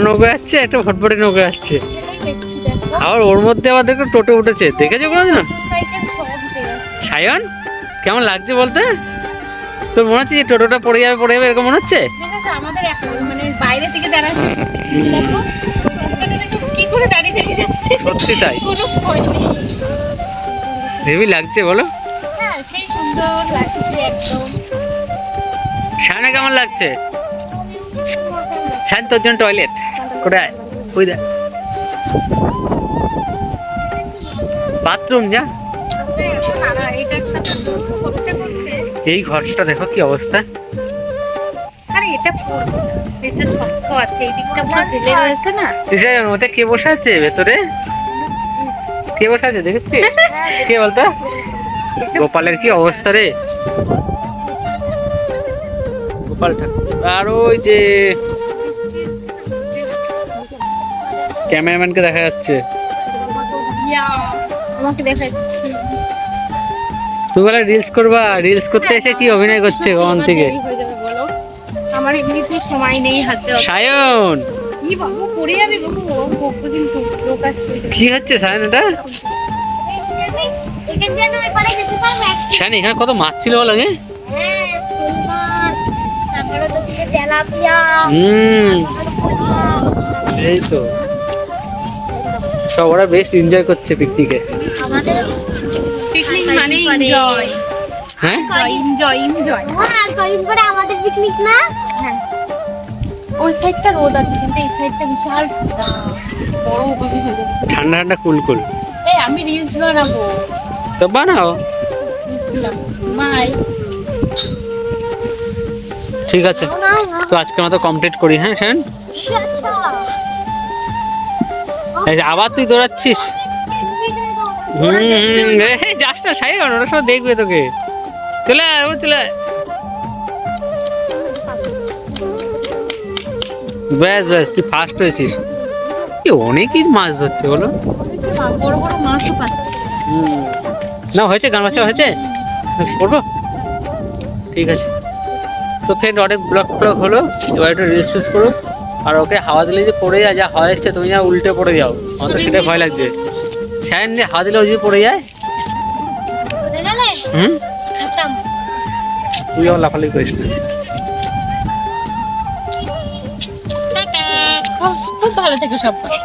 নৌকা যাচ্ছে, একটা ফটফটে নৌকা যাচ্ছে। আবার ওর মধ্যে আবার দেখো টোটো উঠেছে, দেখেছো কোনোদিন? সায়ন কেমন লাগছে বলতে? তোর মনে হচ্ছে যে টোটোটা পড়ে যাবে এরকম মনে হচ্ছে? আমাদের মানে বাইরে থেকে যারা কি করে দাঁড়িয়ে দাঁড়িয়ে যাচ্ছে, সত্যি তাই, কোনো ভয় নেই। হেভি লাগছে বলো? হ্যাঁ সেই সুন্দর লাগছে একদম। সায়নে কেমন লাগছে? সায়ন তোর জন্য টয়লেট কোথায়? ওই দেখ বাথরুম যা। এই ঘরটা দেখো কি অবস্থা। আরে এটা শক্ত আছে, এই দিকটা পুরো ঢেলে রয়েছে না। ওতে কে বসে আছে ভেতরে? কে বসে আছে দেখেছিস? কে বলতো? গোপালের কি অবস্থা রে, গোপাল ঠাকুর। আর ওই যে ক্যামেরাম্যানকে দেখা যাচ্ছে। আমাকে দেখাচ্ছি তুই বলে রিলস করবা, রিলস করতে এসে কি অভিনয় করছে কখন থেকে? আমার এমনিতেই সময় নেই হাতে। সায়ন কি বাবু পড়ে যাবে বাবু, কিন্তু লোক আসছে। কি হচ্ছে সায়ন এটা? সায়ন এখানে কত মাছ ছিল বলো? এই তো সব ওরা বেশ এনজয় করছে পিকনিকে। পিকনিক মানে এনজয়। হ্যাঁ এনজয় এনজয়। আর কদিন পরে আমাদের পিকনিক না? হ্যাঁ ওই সাইডটা রোদ আছে, কিন্তু এই সাইডটা বিশাল ঠান্ডা, বড় উপরে হয়ে যাবে। ঠান্ডা ঠান্ডা কুল। এই আমি রিলস বানাবো। তো বানাও। বাই। ঠিক আছে, তো আজকে মতো কমপ্লিট করি। হ্যাঁ শান, এই যে আবার তুই দৌড়াচ্ছিস। যাস না সাইন, ওরা সব দেখবে তোকে। চলে আয়, চলে আয়। ব্যাস তুই ফার্স্ট হয়েছিস। অনেকই মাছ ধরছে বলো, বড় বড় মাছও পাচ্ছি। না হয়েছে, গান বাছা হয়েছে, করবো। ঠিক আছে, তো ফ্রেন্ড অনেক ব্লগ হলো, এবার একটু রিলস ফিলস করো। আর ওকে হাওয়া দিলে যে পড়ে যায়, যা হাওয়া এসছে তুমি যা উল্টে পড়ে যাও, আমার তো সেটাই ভয় লাগছে। সায়ন দিয়ে হাওয়া দিলে ও যদি পড়ে যায়, তুই আমার লাফালাফি করিস না। খুব ভালো থেকো সবাই।